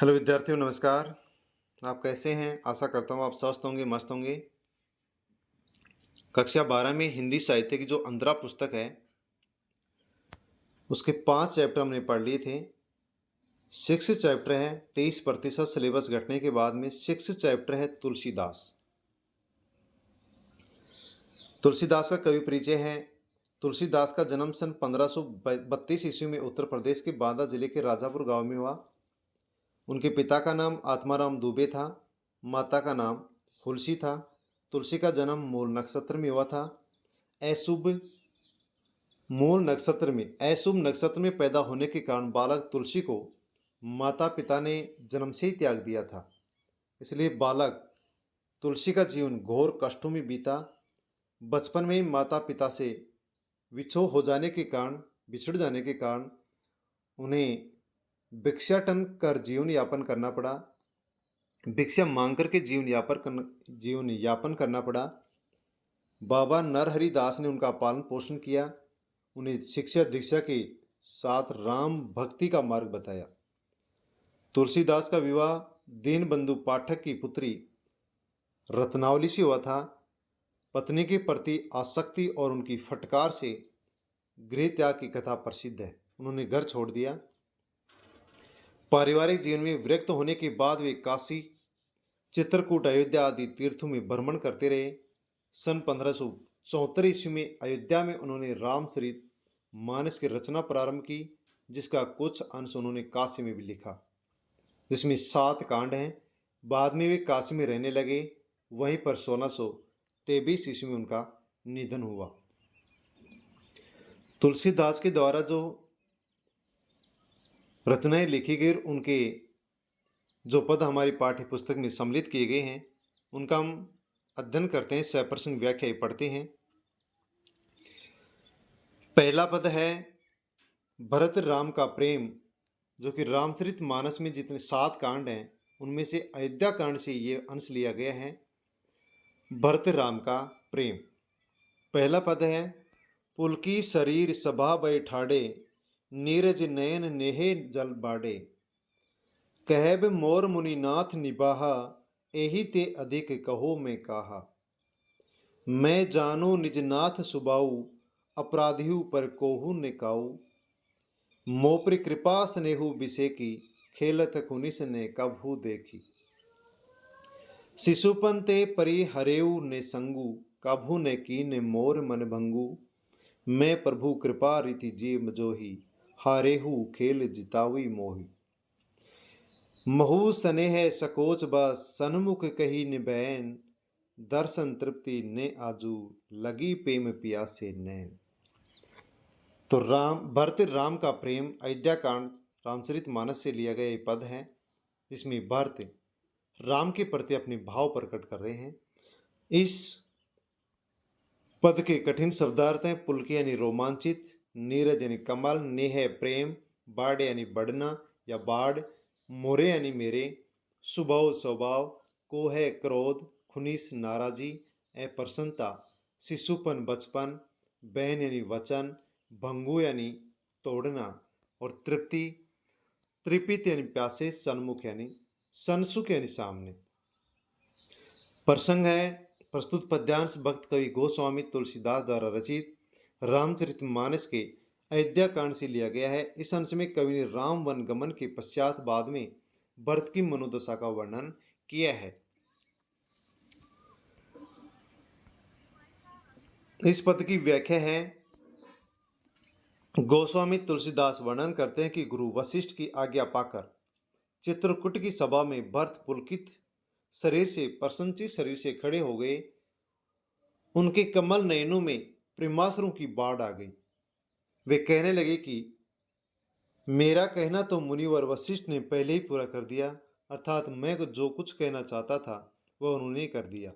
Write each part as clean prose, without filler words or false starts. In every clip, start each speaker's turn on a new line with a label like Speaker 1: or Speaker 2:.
Speaker 1: Hello विद्यार्थियों, नमस्कार। आप कैसे हैं? आशा करता हूँ आप स्वस्थ होंगे, मस्त होंगे। कक्षा 12 में हिंदी साहित्य की जो अंतरा पुस्तक है, उसके 5 चैप्टर हमने पढ़ लिए थे। 6th चैप्टर है 23% सिलेबस घटने के बाद में 6th चैप्टर है तुलसीदास। तुलसीदास का कवि परिचय है। तुलसीदास का जन्म सन 1532 ईस्वी में उत्तर प्रदेश के बांदा जिले के राजापुर गांव में हुआ। उनके पिता का नाम आत्माराम दुबे था, माता का नाम तुलसी था। तुलसी का जन्म मूल नक्षत्र में हुआ था। अशुभ अशुभ नक्षत्र में पैदा होने के कारण बालक तुलसी को माता पिता ने जन्म से ही त्याग दिया था। इसलिए बालक तुलसी का जीवन घोर कष्टों में बीता। बचपन में ही माता पिता से बिछड़ जाने के कारण उन्हें भिक्षाटन कर जीवन यापन करना पड़ा। भिक्षा मांग करके जीवन यापन करना पड़ा। बाबा नरहरि दास ने उनका पालन पोषण किया, उन्हें शिक्षा दीक्षा के साथ राम भक्ति का मार्ग बताया। तुलसीदास का विवाह दीनबंधु पाठक की पुत्री रत्नावली से हुआ था। पत्नी के प्रति आसक्ति और उनकी फटकार से गृह त्याग की कथा प्रसिद्ध है। उन्होंने घर छोड़ दिया। पारिवारिक जीवन में विरक्त होने के बाद वे काशी, चित्रकूट, अयोध्या आदि तीर्थों में भ्रमण करते रहे। सन 1574 ईस्वी में अयोध्या में उन्होंने रामचरित मानस की रचना प्रारंभ की, जिसका कुछ अंश उन्होंने काशी में भी लिखा, जिसमें 7 कांड हैं। बाद में वे काशी में रहने लगे। वहीं पर 1623 ईस्वी में उनका निधन हुआ। तुलसीदास के द्वारा जो रचनाएं लिखी गई, उनके जो पद हमारी पाठ्य पुस्तक में सम्मिलित किए गए हैं, उनका हम अध्ययन करते हैं। सप्रसंग व्याख्या पढ़ते हैं। पहला पद है भरत राम का प्रेम, जो कि रामचरित मानस में जितने 7 कांड हैं, उनमें से अयोध्या कांड से ये अंश लिया गया है। भरत राम का प्रेम। पहला पद है पुलकी शरीर सभा बैठाड़े, नीरज नयन नेहे जल बाड़े। कहब मोर मुनिनाथ निबाहा, एहि ते अधिक कहो में काहा। मैं जानो निज नाथ सुबाऊ, अपराधियों पर कोहू निकाऊ। मोपर कृपा स्नेहु बिसेकी, खेलत कुनिस ने कभू देखी। शिशुपन ते परि हरेऊ ने संगु, कभू ने कीने मोर मन भंगु। मैं प्रभु कृपा रीति जीव जोही, हारेहु खेल जितावी मोही। महु स्नेह सकोच बस, सन्मुख कही निबैन। दर्शन तृप्ति ने आजू, लगी प्रेम पियासे नैन। तो भरत राम का प्रेम अयोध्या कांड रामचरित मानस से लिया गया ये पद है, जिसमें भरत राम के प्रति अपने भाव प्रकट कर रहे हैं। इस पद के कठिन शब्दार्थ हैं पुलके यानी रोमांचित, नीरज यानी कमल, नेह प्रेम, बाढ़ यानी बढ़ना या बाढ़, मोरे यानी मेरे, स्वभाव स्वभाव, कोह क्रोध, खुनीस नाराजी, अप्रसन्नता, शिशुपन बचपन, बहन यानी वचन, भंगु यानी तोड़ना और तृप्ति, तृपित यानी प्यासे, सन्मुख यानी सनसुख यानी सामने। प्रसंग है प्रस्तुत पद्यांश भक्त कवि गोस्वामी तुलसीदास द्वारा रचित रामचरितमानस के अयोध्या कांड से लिया गया है। इस अंश में कवि ने राम वन गमन के पश्चात बाद में भरत की मनोदशा का वर्णन किया है। इस पद की व्याख्या है गोस्वामी तुलसीदास वर्णन करते हैं कि गुरु वशिष्ठ की आज्ञा पाकर चित्रकूट की सभा में भरत पुलकित प्रसन्नचित शरीर से खड़े हो गए। उनके कमल नयनों में प्रेमाश्रुओं की बाढ़ आ गई। वे कहने लगे कि मेरा कहना तो मुनिवर वशिष्ठ ने पहले ही पूरा कर दिया, अर्थात मैं जो कुछ कहना चाहता था वह उन्होंने कर दिया।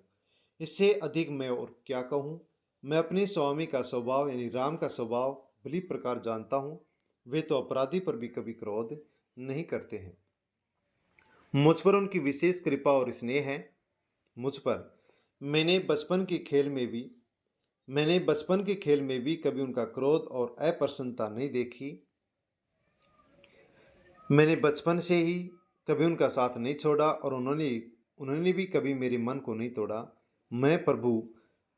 Speaker 1: इससे अधिक मैं और क्या कहूँ। मैं अपने स्वामी का स्वभाव यानी राम का स्वभाव भली प्रकार जानता हूँ। वे तो अपराधी पर भी कभी क्रोध नहीं करते हैं। मुझ पर उनकी विशेष कृपा और स्नेह है। मुझ पर मैंने बचपन के खेल में भी कभी उनका क्रोध और अप्रसन्नता नहीं देखी। मैंने बचपन से ही कभी उनका साथ नहीं छोड़ा और उन्होंने उन्होंने भी कभी मेरे मन को नहीं तोड़ा। मैं प्रभु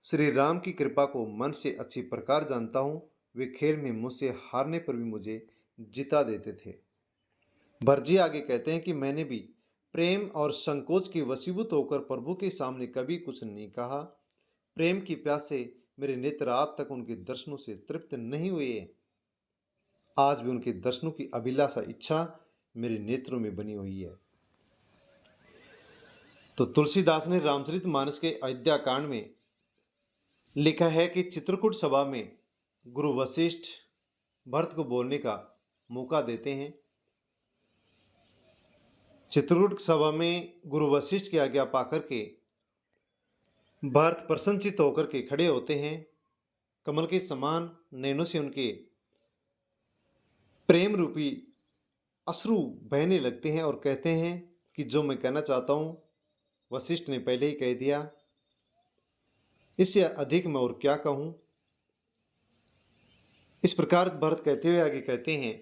Speaker 1: श्री राम की कृपा को मन से अच्छी प्रकार जानता हूँ। वे खेल में मुझसे हारने पर भी मुझे जिता देते थे। भरजी आगे कहते हैं कि मैंने भी प्रेम और संकोच के वशीभूत होकर प्रभु के सामने कभी कुछ नहीं कहा। प्रेम की प्यास से मेरे नेत्र आज तक उनके दर्शनों से तृप्त नहीं हुए। आज भी उनके दर्शनों की अभिलाषा इच्छा मेरे नेत्रों में बनी हुई है। तो तुलसीदास ने रामचरितमानस के अयोध्या कांड में लिखा है कि चित्रकूट सभा में गुरु वशिष्ठ भरत को बोलने का मौका देते हैं। चित्रकूट सभा में गुरु वशिष्ठ की आज्ञा पाकर के भरत प्रसन्नचित्त होकर के खड़े होते हैं। कमल के समान नैनों से उनके प्रेम रूपी अश्रु बहने लगते हैं और कहते हैं कि जो मैं कहना चाहता हूँ वशिष्ठ ने पहले ही कह दिया, इससे अधिक मैं और क्या कहूँ। इस प्रकार भरत कहते हुए आगे कहते हैं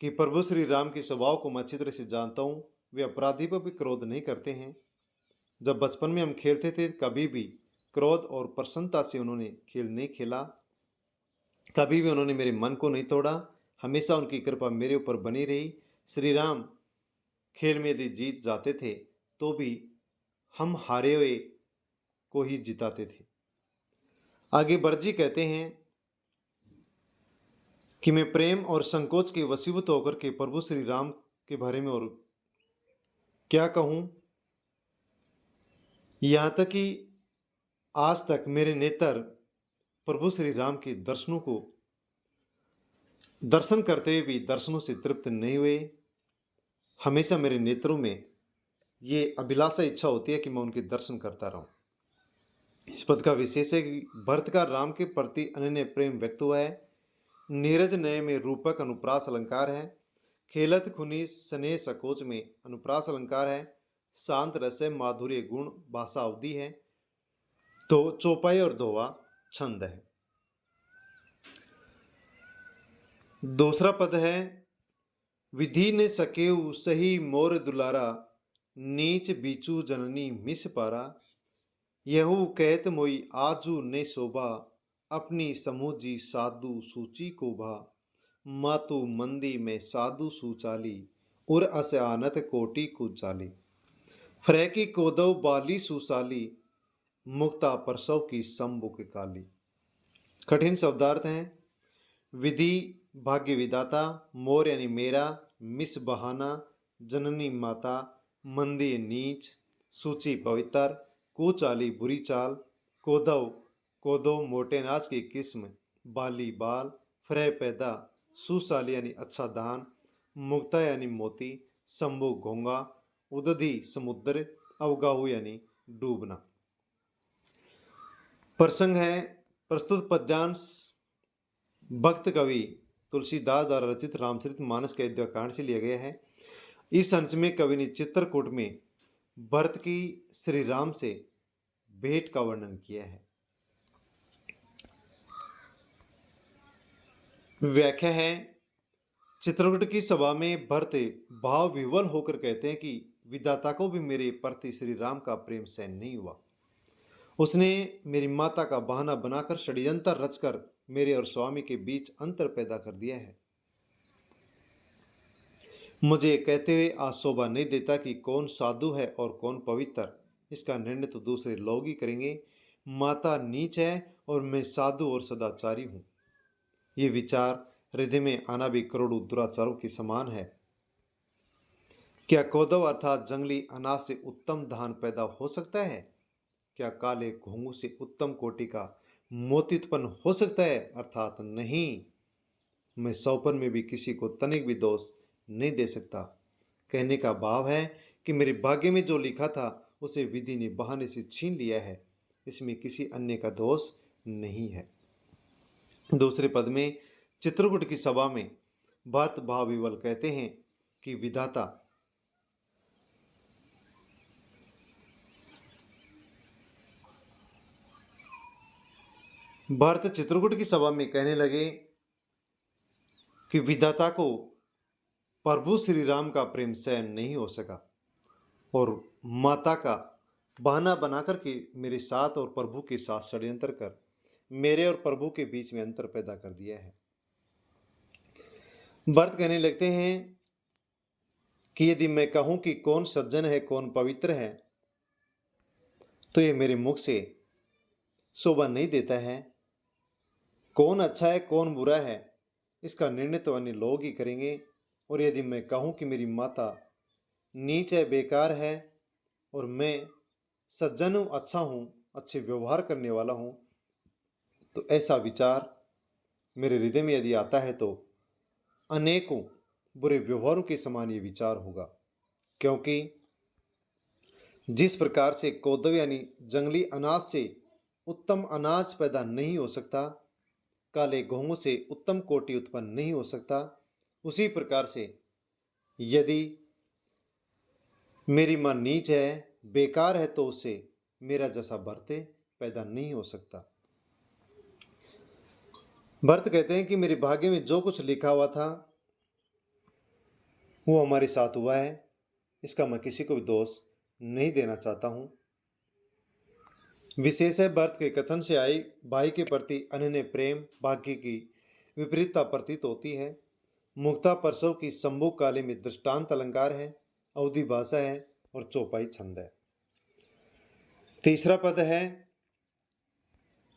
Speaker 1: कि प्रभु श्री राम के स्वभाव को मैं अच्छी तरह से जानता हूँ। वे अपराधी पर भी क्रोध नहीं करते हैं। जब बचपन में हम खेलते थे कभी भी क्रोध और प्रसन्नता से उन्होंने खेल नहीं खेला। कभी भी उन्होंने मेरे मन को नहीं तोड़ा। हमेशा उनकी कृपा मेरे ऊपर बनी रही। श्री राम खेल में यदि जीत जाते थे तो भी हम हारे हुए को ही जिताते थे। आगे बरजी कहते हैं कि मैं प्रेम और संकोच के वशीभूत होकर के प्रभु श्री राम के बारे में और क्या कहूँ। यहाँ तक कि आज तक मेरे नेत्र प्रभु श्री राम के दर्शनों को दर्शन करते हुए भी दर्शनों से तृप्त नहीं हुए। हमेशा मेरे नेत्रों में ये अभिलाषा इच्छा होती है कि मैं उनके दर्शन करता रहूं। इस पद का विशेष है कि भरत का राम के प्रति अनन्य प्रेम व्यक्त हुआ है। नीरज नय में रूपक अनुप्रास अलंकार है। खेलत खुनी स्नेह सकोच में अनुप्रास अलंकार है। शांत रस माधुर्य गुण भाषा अवधि है। तो चौपाई और दोहा छंद है। दूसरा पद है विधि ने सकेऊ सही मोर दुलारा नीच बीचू जननी मिस पारा यहू कहत मोई आजू ने शोभा अपनी समूजी साधु सूची को भा मातु मंदी में साधु सुचाली उर अस आनत कोटि कुचाली फ्रैकी कोदव बाली सुसाली मुक्ता परसव की संबुक काली। कठिन शब्दार्थ हैं। विधि भाग्य विदाता, मोर यानी मेरा, मिस बहाना, जननी माता, मंदी नीच, सूची पवित्र, कुचाली बुरी चाल, कोदव कोदो मोटे अनाज की किस्म, बाली बाल, फ्रह पैदा, सुशाली यानी अच्छा दान, मुक्ता यानी मोती, शंभु घोंगा, उदधि समुद्र, अवगाहु यानी डूबना। प्रसंग है प्रस्तुत पद्यांश भक्त कवि तुलसीदास द्वारा रचित रामचरितमानस के अयोध्याकांड से लिया गया है। इस अंश में कवि ने चित्रकूट में भरत की श्री राम से भेंट का वर्णन किया है। व्याख्या है चित्रकूट की सभा में भरत भाव विवल होकर कहते हैं कि विधाता को भी मेरे प्रति श्री राम का प्रेम सहन नहीं हुआ। उसने मेरी माता का बहाना बनाकर षड्यंत्र रचकर मेरे और स्वामी के बीच अंतर पैदा कर दिया है। मुझे कहते हुए आज शोभा नहीं देता कि कौन साधु है और कौन पवित्र। इसका निर्णय तो दूसरे लोग ही करेंगे। माता नीच है और मैं साधु और सदाचारी हूँ। ये विचार हृदय में आना भी करोड़ों दुराचारों के समान है। क्या कोदव अर्थात जंगली अनाज से उत्तम धान पैदा हो सकता है? क्या काले घोंगू से उत्तम कोटि का मोती उत्पन्न हो सकता है? अर्थात नहीं। मैं सौपन में भी किसी को तनिक भी दोष नहीं दे सकता। कहने का भाव है कि मेरे भाग्य में जो लिखा था उसे विधि ने बहाने से छीन लिया है। इसमें किसी अन्य का दोष नहीं है। दूसरे पद में चित्रकूट की सभा में भरत भाव विवल कहते हैं कि विधाता भरत चित्रकूट की सभा में कहने लगे कि विधाता को प्रभु श्री राम का प्रेम सहन नहीं हो सका और माता का बहाना बना करके मेरे साथ और प्रभु के साथ षड्यंत्र कर मेरे और प्रभु के बीच में अंतर पैदा कर दिया है। भरत कहने लगते हैं कि यदि मैं कहूं कि कौन सज्जन है कौन पवित्र है तो ये मेरे मुख से शोभा नहीं देता है। कौन अच्छा है कौन बुरा है इसका निर्णय तो अन्य लोग ही करेंगे। और यदि मैं कहूं कि मेरी माता नीच है बेकार है और मैं सज्जन हूँ अच्छा हूँ अच्छे व्यवहार करने वाला हूँ तो ऐसा विचार मेरे हृदय में यदि आता है तो अनेकों बुरे व्यवहारों के समान ये विचार होगा। क्योंकि जिस प्रकार से कोदव यानी जंगली अनाज से उत्तम अनाज पैदा नहीं हो सकता, काले गेहूं से उत्तम कोटि उत्पन्न नहीं हो सकता, उसी प्रकार से यदि मेरी मां नीच है बेकार है तो उससे मेरा जैसा भरते पैदा नहीं हो सकता। भरत कहते हैं कि मेरे भाग्य में जो कुछ लिखा हुआ था वो हमारे साथ हुआ है, इसका मैं किसी को भी दोष नहीं देना चाहता हूं। विशेष है भरत के कथन से आई भाई के प्रति अनन्य प्रेम भाग्य की विपरीतता प्रतीत होती है। मुक्ता परसव की शंभु काली में दृष्टांत अलंकार है, अवधि भाषा है और चौपाई छंद है। तीसरा पद है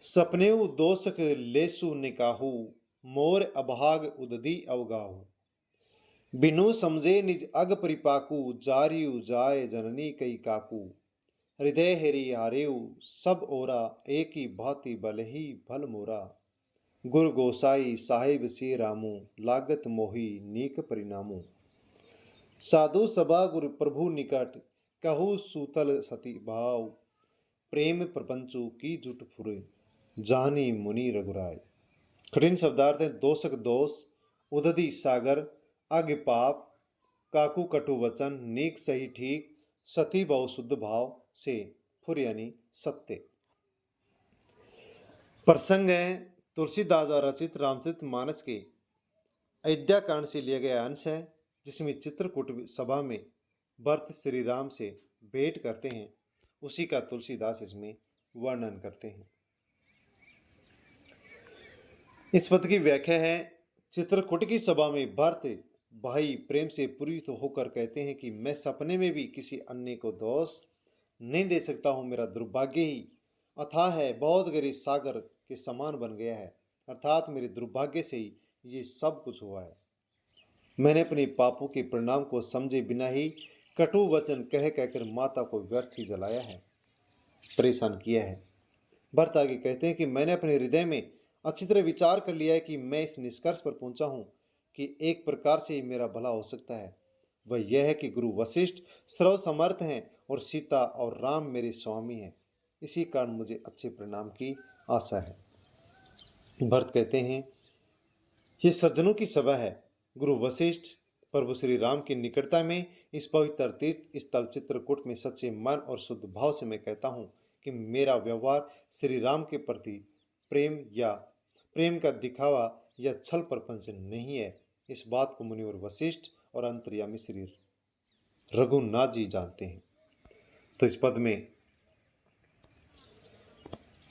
Speaker 1: सपनेऊ दोषक लेसु निकाहू मोर अभाग उददी अवगाहू बिनु समझे निज अग परिपाकू जारियु जाय जननी कई काकू हृदय हेरी हारेऊ सब ओरा एक ही भांति बल ही भल मोरा गुर गोसाई साहिब से रामू लागत मोही नीक परिणामू साधु सभा गुरु प्रभु निकट कहू सूतल सती भाव प्रेम प्रपंचु की जुट फुरे जानी मुनि रघुराय। कठिन शब्दार्थ है दोषक दोष उदधि सागर अग पाप काकू कटु वचन नीक सही ठीक सती भाव शुद्ध भाव से फुर यानी सत्य। प्रसंग है तुलसीदास द्वारा रचित रामचरित मानस के अयोध्या कांड से लिया गया अंश है जिसमें चित्रकूट सभा में भरत श्री राम से भेंट करते हैं, उसी का तुलसीदास इसमें वर्णन करते हैं। इस पद की व्याख्या है चित्रकूट की सभा में भरत भाई प्रेम से पूरित होकर कहते हैं कि मैं सपने में भी किसी अन्य को दोष नहीं दे सकता हूँ। मेरा दुर्भाग्य ही अथाह है बहुत गहरे सागर के समान बन गया है, अर्थात मेरे दुर्भाग्य से ही ये सब कुछ हुआ है। मैंने अपने पापों के परिणाम को समझे बिना ही कटु वचन कह कहकर माता को व्यर्थ ही जलाया है, परेशान किया है। भरत आगे कहते हैं कि मैंने अपने हृदय में अच्छी तरह विचार कर लिया है कि मैं इस निष्कर्ष पर पहुंचा हूं कि एक प्रकार से ही मेरा भला हो सकता है, वह यह है कि गुरु वशिष्ठ सर्व समर्थ हैं और सीता और राम मेरे स्वामी हैं, इसी कारण मुझे अच्छे परिणाम की आशा है। भरत कहते हैं ये सज्जनों की सभा है, गुरु वशिष्ठ प्रभु श्री राम की निकटता में इस पवित्र तीर्थ स्थल चित्रकूट में सच्चे मन और शुद्ध भाव से मैं कहता हूँ कि मेरा व्यवहार श्री राम के प्रति प्रेम का दिखावा या छल प्रपंच नहीं है। इस बात को मुनिवर वशिष्ठ और अंतर्यामी श्री रघुनाथ जी जानते हैं। तो इस पद में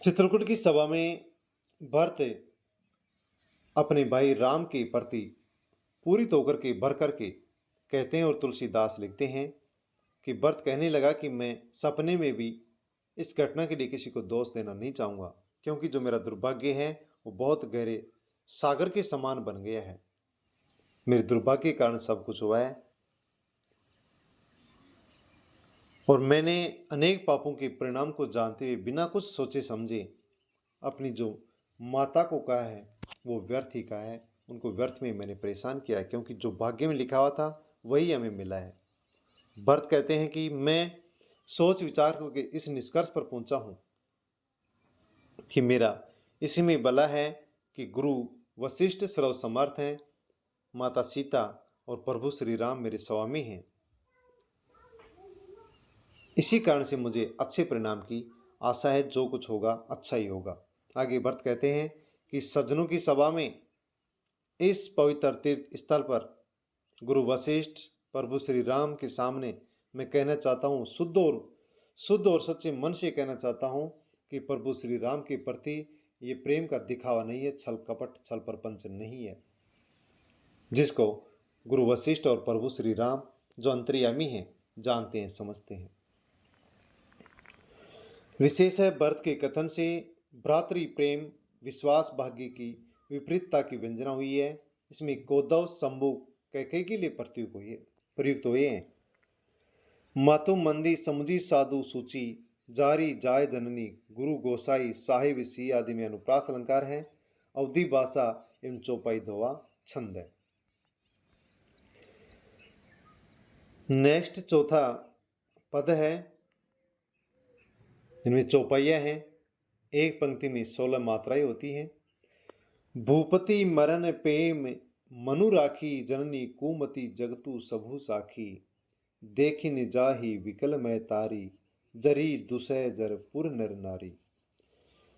Speaker 1: चित्रकूट की सभा में भरत अपने भाई राम के प्रति पूरित होकर के भर करके कहते हैं और तुलसीदास लिखते हैं कि भरत कहने लगा कि मैं सपने में भी इस घटना के लिए किसी को दोष देना नहीं चाहूँगा, क्योंकि जो मेरा दुर्भाग्य है वो बहुत गहरे सागर के समान बन गया है। मेरे दुर्भाग्य के कारण सब कुछ हुआ है और मैंने अनेक पापों के परिणाम को जानते हुए बिना कुछ सोचे समझे अपनी जो माता को कहा है वो व्यर्थ ही कहा है, उनको व्यर्थ में मैंने परेशान किया है, क्योंकि जो भाग्य में लिखा हुआ था वही हमें मिला है। भरत कहते हैं कि मैं सोच विचार करके इस निष्कर्ष पर पहुंचा हूं कि मेरा इसी में भला है कि गुरु वशिष्ठ सर्व समर्थ हैं, माता सीता और प्रभु श्री राम मेरे स्वामी हैं, इसी कारण से मुझे अच्छे परिणाम की आशा है, जो कुछ होगा अच्छा ही होगा। आगे भरत कहते हैं कि सज्जनों की सभा में इस पवित्र तीर्थ स्थल पर गुरु वशिष्ठ प्रभु श्री राम के सामने मैं कहना चाहता हूँ, शुद्ध और सच्चे मन से कहना चाहता हूँ कि प्रभु श्री राम के प्रति ये प्रेम का दिखावा नहीं है, छल कपट छल प्रपंच नहीं है, जिसको गुरु वशिष्ठ और प्रभु श्री राम जो अंतर्यामी हैं जानते हैं, समझते हैं। विशेष है भरत के कथन से भ्रातृ प्रेम विश्वास भाग्य की विपरीतता की व्यंजना हुई है। इसमें कौदव शंभु कैकेयी के लिए प्रयुक्त हुए हैं। मातु मंदी समुझी साधु सूची जारी जाय जननी गुरु गोसाई साहिब सी आदि में अनुप्रास अलंकार है। अवधि भाषा एवं चौपाई धोवा छंद है। नेक्स्ट चौथा पद है, इनमें चौपाइया हैं। एक पंक्ति में 16 मात्राएं होती हैं। भूपति मरण प्रेम मनु राखी जननी कुमति जगतु सबहु साखी देखिन जाहि विकल मैं तारी जरी दुसह जर पुर नर नारी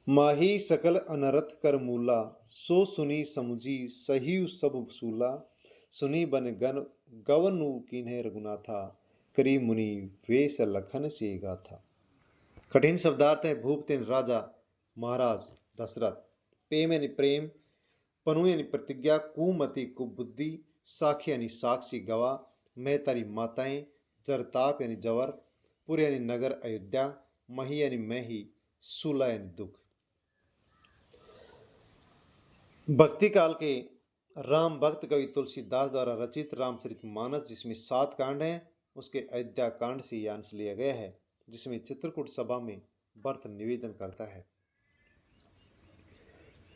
Speaker 1: माही सकल अनरथ कर मूला सो सुनी समुझी सही सब सूला सुनी बन गन गवनु किन्हे रघुनाथा करी मुनि वेश लखन से गाथा। कठिन शब्दार्थ है। भूपति राजा महाराज दशरथ, प्रेम यानी प्रेम, पनु यानी प्रतिज्ञा, कुमति कुबुद्धि, साखी यानी साक्षी गवाह, मैं तारी माताएं, जरताप यानी जवर, पुर यानी नगर अयोध्या, मही यानी मैं ही, सूला यानी दुख। भक्ति काल के राम भक्त कवि तुलसीदास द्वारा रचित रामचरितमानस जिसमें 7 कांड हैं, उसके अयोध्या कांड से यह अंश लिया गया है, जिसमें चित्रकूट सभा में भरत निवेदन करता है।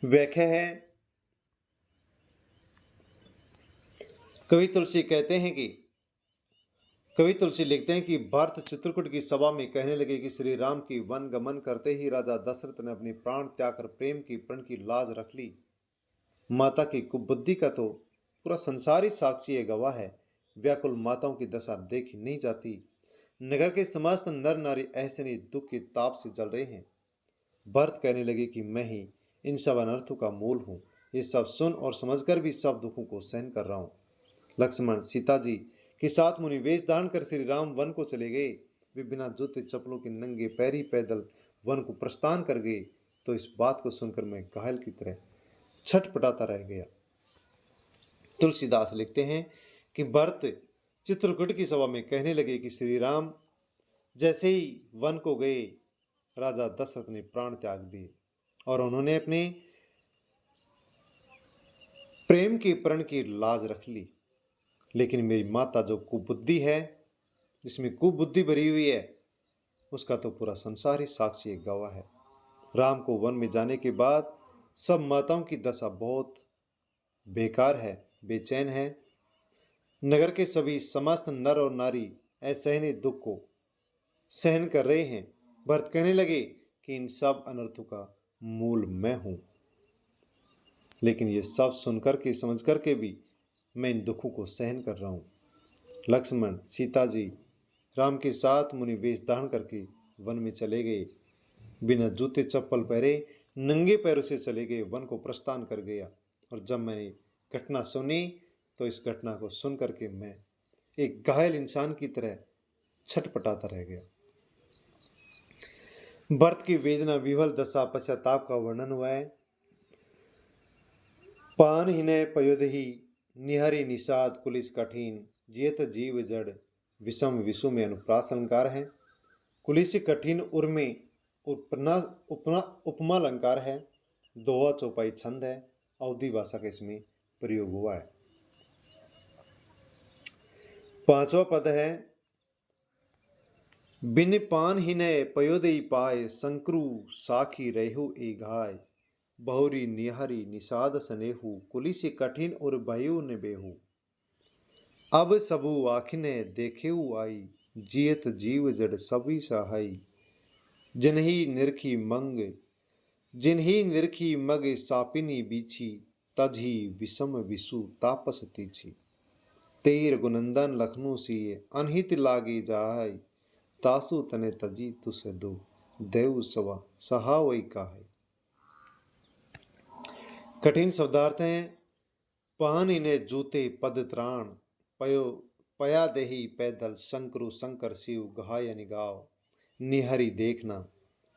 Speaker 1: व्याख्या है, कवि तुलसी लिखते हैं कि भरत चित्रकूट की सभा में कहने लगे कि श्री राम की वन गमन करते ही राजा दशरथ ने अपने प्राण त्याग कर प्रेम की प्रण की लाज रख ली। माता की कुबुद्धि का तो पूरा संसार ही साक्षी गवाह है। व्याकुल माताओं की दशा देखी नहीं जाती। नगर के समस्त नर नारी ऐसे नहीं दुख के ताप से जल रहे हैं। भरत कहने लगे कि मैं ही इन सब अनर्थों का मूल हूँ। ये सब सुन और समझकर भी सब दुखों को सहन कर रहा हूँ। लक्ष्मण सीता जी के साथ मुनि वेश धारण कर श्री राम वन को चले गए। वे बिना जूते चप्पलों के नंगे पैरी पैदल वन को प्रस्थान कर गए। तो इस बात को सुनकर मैं घायल की तरह छटपटाता रह गया। तुलसीदास लिखते हैं कि भरत चित्रकूट की सभा में कहने लगे कि श्री राम जैसे ही वन को गए, राजा दशरथ ने प्राण त्याग दिए और उन्होंने अपने प्रेम के प्रण की लाज रख ली। लेकिन मेरी माता जो कुबुद्धि है, जिसमें कुबुद्धि भरी हुई है, उसका तो पूरा संसार ही साक्षी गवाह है। राम को वन में जाने के बाद सब माताओं की दशा बहुत बेकार है, बेचैन है। नगर के सभी समस्त नर और नारी असहनीय दुख को सहन कर रहे हैं। भरत कहने लगे कि इन सब अनर्थों का मूल मैं हूं। लेकिन ये सब सुनकर के समझ करके भी मैं इन दुखों को सहन कर रहा हूं। लक्ष्मण सीता जी राम के साथ मुनि वेश धारण करके वन में चले गए। बिना जूते चप्पल पहरे नंगे पैरों से चले गए, वन को प्रस्थान कर गया। और जब मैंने घटना सुनी तो इस घटना को सुन करके मैं एक घायल इंसान की तरह छटपटाता रह गया। भरत की वेदना विह्वल दशा पश्चाताप का वर्णन हुआ है। पान हिनय पयोदही निहरी निषाद कुलिस कठिन जियत जीव जड़ विषम विषु में अनुप्रास अलंकार है। कुलिस कठिन उर में उपमा अलंकार है। दोहा चौपाई छंद है। अवधि भाषा का इसमें प्रयोग हुआ है। 5वां पद है, बिन पान हिनय पयोदई पाए संक्रु साखी रेहु ए घाय बहुरी निहरी निषाद सनेहु कुलिस कठिन और भयो ने बेहू अब सबु आखिने देखेऊ आई जियत जीव जड़ सभी सहाई जिन्ही निरखी मग सापिनी बीछी तजी विषम विषु तापस तीछी तेर गुनंदन लखनऊ सिए अनहित लागे जाय तासु तने तजी तुस दो देव सवा सहावई काहे। कठिन शब्दार्थ हैं। पान इन्हें जूते पद त्राण पयो पया देही पैदल शंकरु शंकर शिव गहाय निगाव निहरि देखना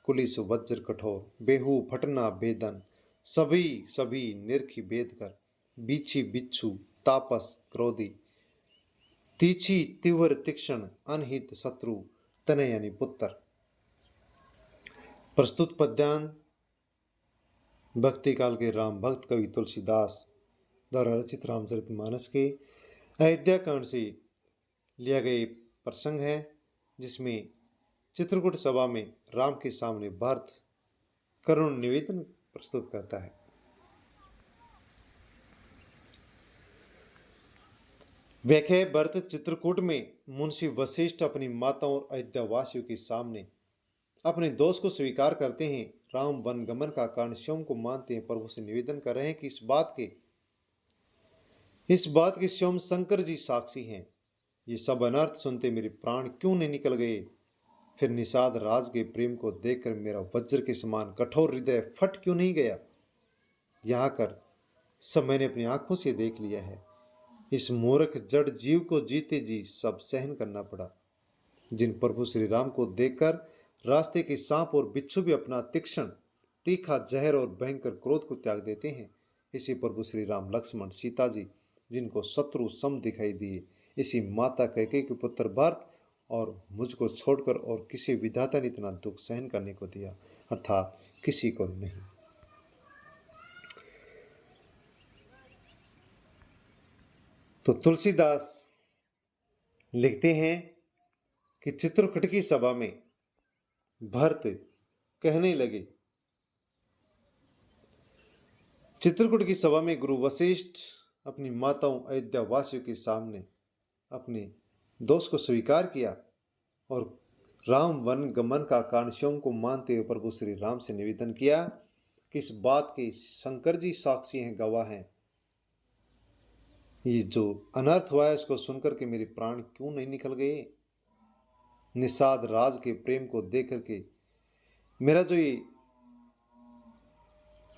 Speaker 1: कुलिस वज्र कठोर बेहू फटना बेदन सभी सभी निरखी भेद कर बीछी बिच्छू तापस क्रोधी तीछी तीव्र तीक्ष्ण अनहित शत्रु तनय यानी पुत्र। प्रस्तुत पद्यांत भक्ति काल के राम भक्त कवि तुलसीदास द्वारा रचित रामचरितमानस के अयोध्या कांड से लिया गया प्रसंग है, जिसमें चित्रकूट सभा में राम के सामने भरत करुण निवेदन प्रस्तुत करता है। व्याख्या भरत चित्रकूट में मुंशी वशिष्ठ अपनी माताओं और अयोध्यावासियों के सामने अपने दोष को स्वीकार करते हैं। राम वन गमन का कारण स्वयं को मानते हैं। प्रभु से निवेदन कर रहे हैं कि इस बात के स्वयं शंकर जी साक्षी हैं। ये सब अनर्थ सुनते मेरे प्राण क्यों नहीं निकल गए। फिर निषाद राज के प्रेम को देखकर मेरा वज्र के समान कठोर हृदय फट क्यों नहीं गया। यहाँ कर सब मैंने अपनी आंखों से देख लिया है। इस मूर्ख जड़ जीव को जीते जी सब सहन करना पड़ा। जिन प्रभु श्री राम को देखकर रास्ते के सांप और बिच्छू भी अपना तीक्ष्ण तीखा जहर और भयंकर क्रोध को त्याग देते हैं, इसी प्रभु श्री राम लक्ष्मण सीता जी जिनको शत्रु सम दिखाई दिए, इसी माता कैकेयी के पुत्र भरत और मुझको छोड़कर और किसी विधाता ने इतना दुख सहन करने को दिया, अर्थात किसी को नहीं। तो तुलसीदास लिखते हैं कि चित्रकूट की सभा में भरत कहने लगे, चित्रकूट की सभा में गुरु वशिष्ठ अपनी माताओं अयोध्या वासियों के सामने अपने दोष को स्वीकार किया और राम वन गमन का कारण स्वयं को मानते हुए प्रभु श्री राम से निवेदन किया कि इस बात के शंकर जी साक्षी हैं, गवाह हैं। ये जो अनर्थ हुआ है उसको सुनकर के मेरे प्राण क्यों नहीं निकल गए। निषाद राज के प्रेम को देख करके मेरा जो ये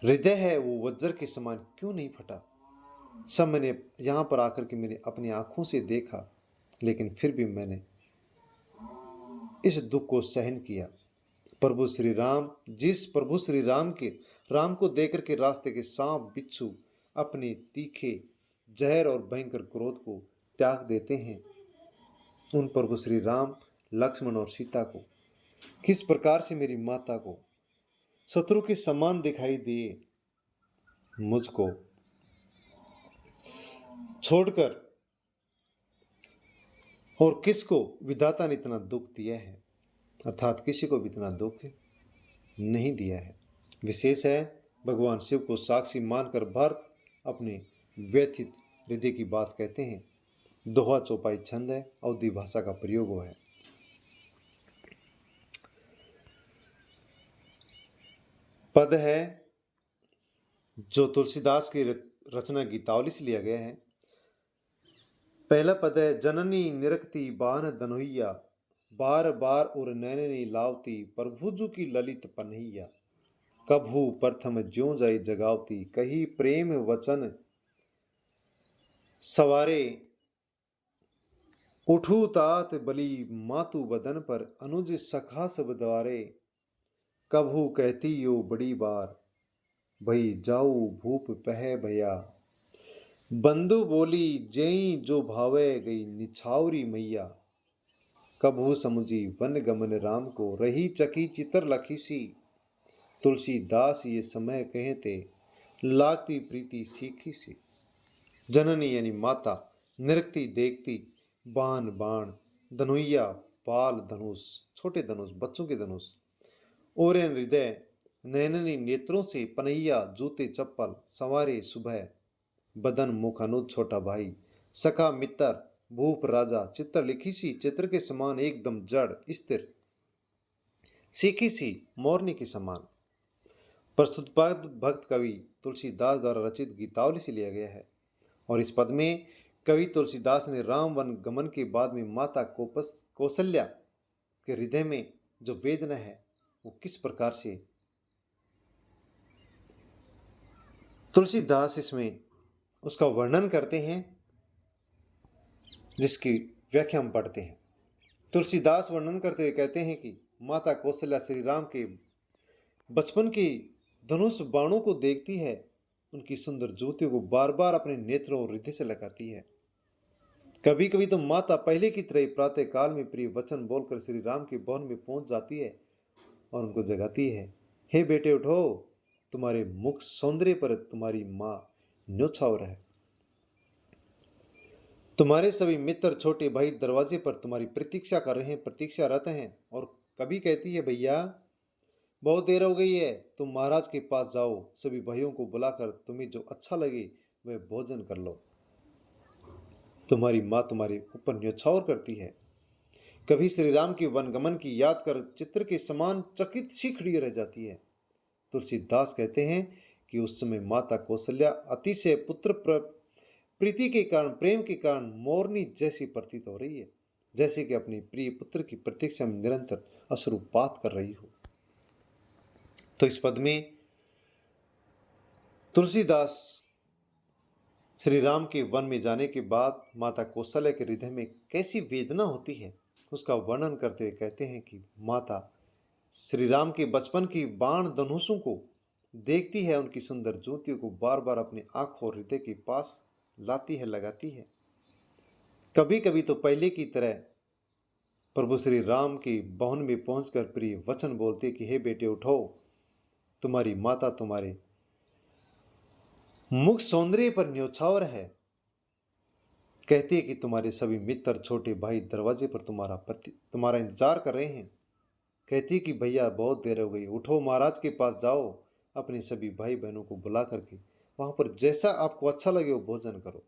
Speaker 1: हृदय है वो वज्र के समान क्यों नहीं फटा। सब मैंने यहाँ पर आकर के मैंने अपनी आंखों से देखा, लेकिन फिर भी मैंने इस दुख को सहन किया। प्रभु श्री राम जिस प्रभु श्री राम को देख करके रास्ते के सांप बिच्छू अपने तीखे जहर और भयंकर क्रोध को त्याग देते हैं, उन प्रभु श्री राम लक्ष्मण और सीता को किस प्रकार से मेरी माता को शत्रु के समान दिखाई दिए, मुझको छोड़कर और किसको विधाता ने इतना दुख दिया है, अर्थात किसी को भी इतना दुख नहीं दिया है। विशेष है भगवान शिव को साक्षी मानकर भरत अपने व्यथित हृदय की बात कहते हैं। दोहा चौपाई छंद है, अवधी भाषा का प्रयोग हुआ है। पद है जो तुलसीदास की रचना गीतावली से लिया गया है। पहला पद है, जननी निरखती बान दनुहिया बार बार उर नैननी लावती प्रभुजु की ललित पन्हिया कभू प्रथम ज्यों जाई जगावती कही प्रेम वचन सवारे उठू तात बली मातु बदन पर अनुज सखा सब द्वारे कभू कहती यो बड़ी बार भई जाऊ भूप पह भया बंधु बोली जेई जो भावे गई निछावरी मैया कभू समुझी वन गमन राम को रही चकी चितर लखी सी तुलसीदास ये समय कहते लागती प्रीति सीखी सी। जननी यानी माता, निरखती देखती, बाण बाण, धनुइया पाल धनुष छोटे धनुष बच्चों के धनुष, और हृदय नैननी नेत्रों से पनैया जूते चप्पल सवारे सुबह बदन मुख अनुज छोटा भाई सखा मित्र भूप राजा चित्र लिखी सी चित्र के समान एकदम जड़ स्थिर सीखी सी मोरनी के समान। प्रस्तुत पद भक्त कवि तुलसीदास द्वारा रचित गीतावली से लिया गया है और इस पद में कवि तुलसीदास ने राम वन गमन के बाद में माता कौशल्या के हृदय में जो वेदना है वो किस प्रकार से तुलसीदास इसमें उसका वर्णन करते हैं। जिसकी व्याख्या हम पढ़ते हैं। तुलसीदास वर्णन करते हुए कहते हैं कि माता कौशल्या श्री राम के बचपन की धनुष बाणों को देखती है, उनकी सुंदर ज्योतियों को बार बार अपने नेत्रों और हृदय से लगाती है। कभी कभी तो माता पहले की तरह ही प्रातः काल में प्रिय वचन बोलकर श्री राम के भवन में पहुंच जाती है और उनको जगाती है। हे बेटे उठो, तुम्हारे मुख सौंदर्य पर तुम्हारी माँ न्योछावर है। तुम्हारे सभी मित्र छोटे भाई दरवाजे पर तुम्हारी प्रतीक्षा कर रहे हैं, प्रतीक्षारत हैं। और कभी कहती है, भैया बहुत देर हो गई है, तुम महाराज के पास जाओ, सभी भाइयों को बुलाकर तुम्हें जो अच्छा लगे वह भोजन कर लो। तुम्हारी माँ तुम्हारे ऊपर न्योछावर करती है। कभी श्री राम के वनगमन की याद कर चित्र के समान चकित सी खड़ी रह जाती है। तुलसीदास कहते हैं कि उस समय माता कौशल्या अतिशय पुत्र प्रीति के कारण, प्रेम के कारण मोरनी जैसी प्रतीत हो रही है, जैसे कि अपनी प्रिय पुत्र की प्रतीक्षा में निरंतर अश्रुपात कर रही हो। तो इस पद में तुलसीदास श्री राम के वन में जाने के बाद माता कौशल्या के हृदय में कैसी वेदना होती है उसका वर्णन करते हुए कहते हैं कि माता श्री राम के बचपन की बाण धनुषों को देखती है, उनकी सुंदर ज्योतियों को बार बार अपने आंखों और हृदय के पास लाती है, लगाती है। कभी कभी तो पहले की तरह प्रभु श्री राम के भवन में पहुंचकर प्रिय वचन बोलते कि हे बेटे उठो, तुम्हारी माता तुम्हारे मुख सौंदर्य पर न्योछावर है। कहती है कि तुम्हारे सभी मित्र छोटे भाई दरवाजे पर तुम्हारा इंतजार कर रहे हैं। कहती है कि भैया बहुत देर हो गई, उठो, महाराज के पास जाओ, अपने सभी भाई बहनों को बुला करके वहां पर जैसा आपको अच्छा लगे वो भोजन करो।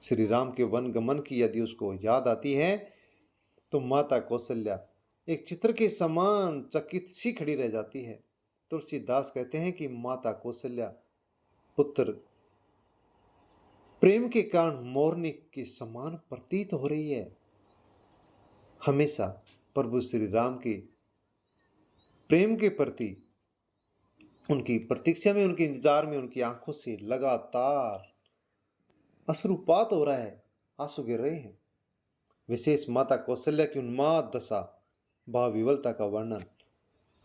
Speaker 1: श्री राम के वन गमन की यदि उसको याद आती है तो माता कौशल्या एक चित्र के समान चकित सी खड़ी रह जाती है। तुलसीदास कहते हैं कि माता कौशल्या पुत्र प्रेम के कारण मोरनी के समान प्रतीत हो रही है। हमेशा प्रभु श्री राम के प्रेम के प्रति उनकी प्रतीक्षा में, उनके इंतजार में उनकी आंखों से लगातार अश्रुपात हो रहा है, आंसू गिर रहे हैं। विशेष माता कौशल्या की उन्माद दशा, भाव विवलता का वर्णन,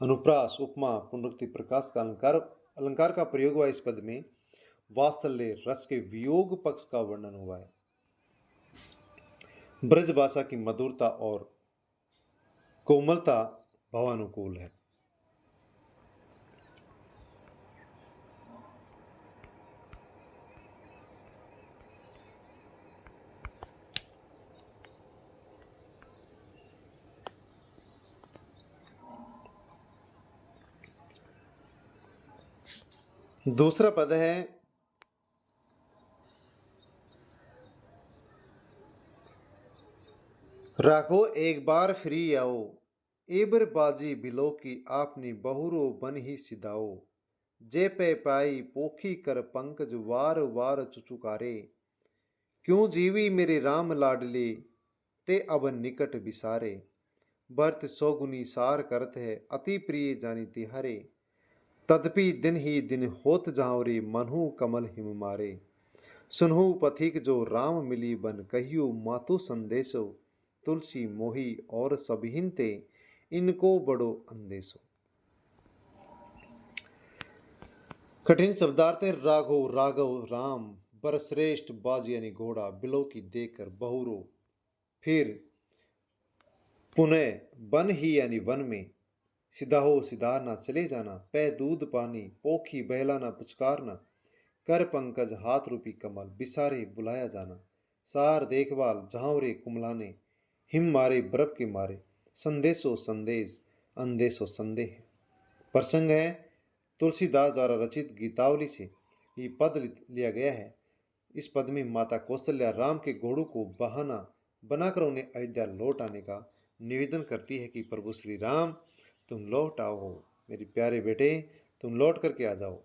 Speaker 1: अनुप्रास, उपमा, पुनरुक्ति, प्रकाश का अलंकार का प्रयोग हुआ। इस पद में वात्सल्य रस के वियोग पक्ष का वर्णन हुआ है। ब्रज भाषा की मधुरता और कोमलता भावानुकूल है। दूसरा पद है राखो एक बार फिरी आओ, एबर बाजी बिलो की आपनी बहुरो बन ही सिदाओ। जे पे पाई पोखी कर पंकज वार वार चुचुकारे। क्यों जीवी मेरे राम लाडले, ते अब निकट बिसारे। भरत सौगुनी सार करत है, अति प्रिय जानी तिहारे। तदपि दिन ही दिन होत जावरे, मनहु कमल हिम मारे। सुनहु पथिक जो राम मिली बन, कहियो मातु संदेशो। तुलसी मोही और सबहिन ते, इनको बड़ो अंदेशो। कठिन शब्दार्थ है। राघव राघव राम, बर श्रेष्ठ बाज यानी घोड़ा, बिलो की देकर बहुरो, फिर पुनः बन ही यानी वन में, सिधाहो सिधारना चले जाना, पै दूध पानी, पोखी बहलाना पुचकारना, कर पंकज हाथ रूपी कमल, बिसारे बुलाया जाना। सार देखभाल झांवरे कुमलाने, हिम मारे बर्फ के मारे। संदेशो संदेश, अंदेशो संदेह। प्रसंग है तुलसीदास द्वारा रचित गीतावली से ये पद लिया गया है। इस पद में माता कौशल्या राम के घोड़ों को बहाना बनाकर उन्हें अयोध्या लौट आने का निवेदन करती है कि प्रभु श्री राम तुम लौट आओ, मेरे प्यारे बेटे तुम लौट करके आ जाओ।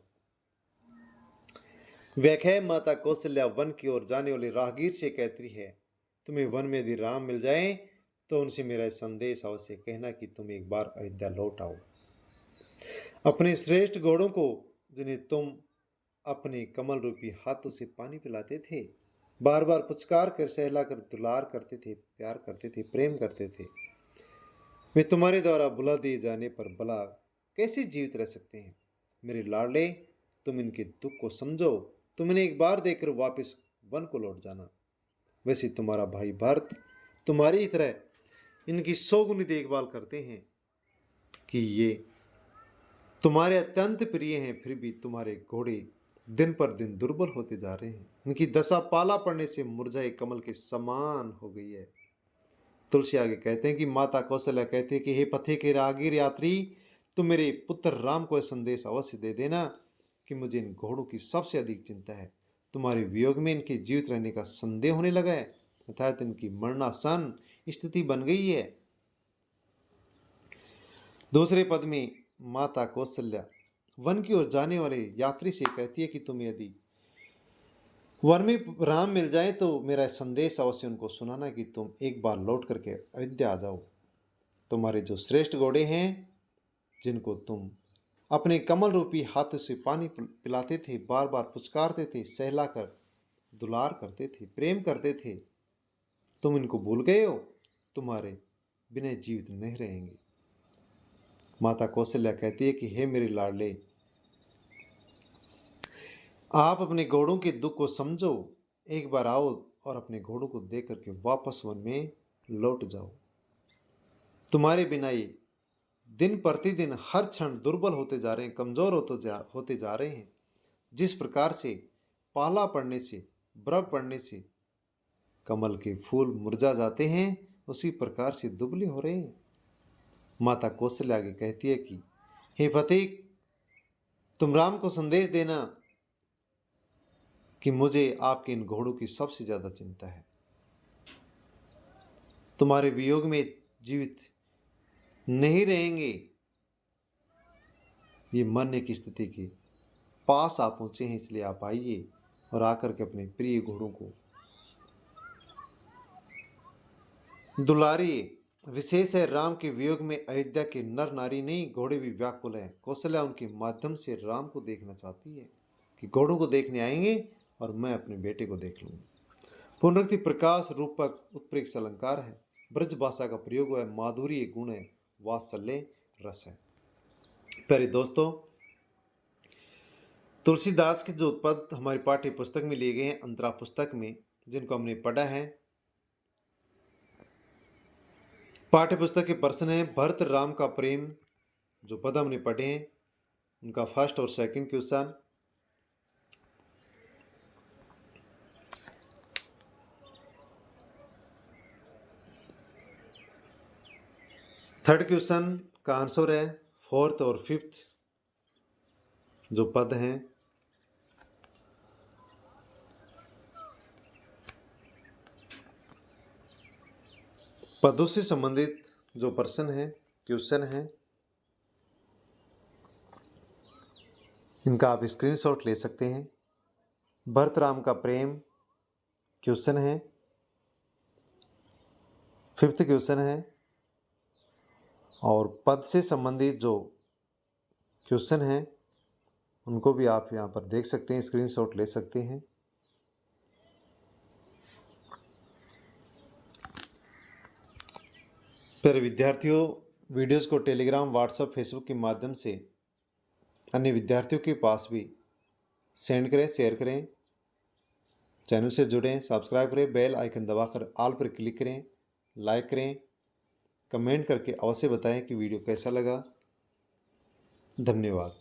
Speaker 1: व्याख्या माता कौशल्या वन की ओर जाने वाले राहगीर से कहती है, तुम्हें वन में यदि राम मिल जाए तो उनसे मेरा संदेश अवश्य कहना कि तुम एक बार अयोध्या लौट आओ। अपने श्रेष्ठ घोड़ों को जिन्हें तुम अपने कमल रूपी हाथों से पानी पिलाते थे, बार बार पुचकार कर, सहला कर, दुलार करते थे, प्यार करते थे, प्रेम करते थे। वे तुम्हारे द्वारा बुला दिए जाने पर भला कैसे जीवित रह सकते हैं? मेरे लाडले, तुम इनके दुख को समझो। तुम इन्हें एक बार देखकर वापस वन को लौट जाना। वैसे तुम्हारा भाई भरत तुम्हारी ही तरह इनकी 100 गुनी देखभाल करते हैं कि ये तुम्हारे अत्यंत प्रिय हैं, फिर भी तुम्हारे घोड़े दिन पर दिन दुर्बल होते जा रहे हैं। इनकी दशा पाला पड़ने से मुरझाए कमल के समान हो गई है। तुलसी आगे कहते हैं कि माता कौशल्या कहते हैं कि हे पथे के रागीर यात्री, तुम मेरे पुत्र राम को यह संदेश अवश्य दे देना कि मुझे इन घोड़ों की सबसे अधिक चिंता है। तुम्हारे वियोग में इनके जीवित रहने का संदेह होने लगा है, अर्थात इनकी मरणासन स्थिति बन गई है। दूसरे पद में माता कौशल्या वन की ओर जाने वाले यात्री से कहती है कि तुम यदि वन में राम मिल जाए तो मेरा संदेश अवश्य उनको सुनाना कि तुम एक बार लौट करके अयोध्या आ जाओ। तुम्हारे जो श्रेष्ठ घोड़े हैं, जिनको तुम अपने कमल रूपी हाथ से पानी पिलाते थे, बार बार पुचकारते थे, सहलाकर दुलार करते थे, प्रेम करते थे, तुम इनको भूल गए हो। तुम्हारे बिना जीवित नहीं रहेंगे। माता कौशल्या कहती है कि हे मेरे लाडले, आप अपने घोड़ों के दुख को समझो। एक बार आओ और अपने घोड़ों को देख करके वापस वन में लौट जाओ। तुम्हारे बिना ये दिन प्रतिदिन हर क्षण दुर्बल होते जा रहे हैं, कमजोर होते जा रहे हैं। जिस प्रकार से पाला पड़ने से, बर्फ पड़ने से कमल के फूल मुरझा जाते हैं, उसी प्रकार से दुबले हो रहे हैं। माता कौशल्या आगे कहती है कि हे फतेह, तुम राम को संदेश देना कि मुझे आपके इन घोड़ों की सबसे ज्यादा चिंता है। तुम्हारे वियोग में जीवित नहीं रहेंगे। ये मरने की स्थिति के पास आप पहुंचे हैं, इसलिए आप आइए और आकर के अपने प्रिय घोड़ों को दुलारिए। विशेष है, राम के वियोग में अयोध्या के नर नारी नहीं, घोड़े भी व्याकुल हैं। कौशल्या उनके माध्यम से राम को देखना चाहती है कि घोड़ों को देखने आएंगे और मैं अपने बेटे को देख लूंगी। पुनरुक्ति प्रकाश रूपक उत्प्रेक्ष अलंकार है। ब्रज भाषा का प्रयोग है, माधुर्य गुण है, वात्सल्य रस है। प्यारे दोस्तों, तुलसीदास के जो पद हमारी पाठ्य पुस्तक में लिए गए हैं, अंतरा पुस्तक में, जिनको हमने पढ़ा है, पाठ्य पुस्तक के प्रश्न है भरत राम का प्रेम। जो पद हमने पढ़े हैं उनका फर्स्ट और सेकंड क्वेश्चन, थर्ड क्वेश्चन का आंसर है फोर्थ और फिफ्थ जो पद हैं। पदों से संबंधित जो प्रश्न है, क्वेश्चन है, इनका आप स्क्रीनशॉट ले सकते हैं। भरत राम का प्रेम क्वेश्चन है, फिफ्थ क्वेश्चन है, और पद से संबंधित जो क्वेश्चन है उनको भी आप यहाँ पर देख सकते हैं, स्क्रीनशॉट ले सकते हैं। प्यारे विद्यार्थियों, वीडियोस को टेलीग्राम, व्हाट्सएप, फेसबुक के माध्यम से अन्य विद्यार्थियों के पास भी सेंड करें, शेयर करें, चैनल से जुड़ें, सब्सक्राइब करें, बेल आइकन दबाकर ऑल पर क्लिक करें, लाइक करें, कमेंट करके अवश्य बताएं कि वीडियो कैसा लगा। धन्यवाद।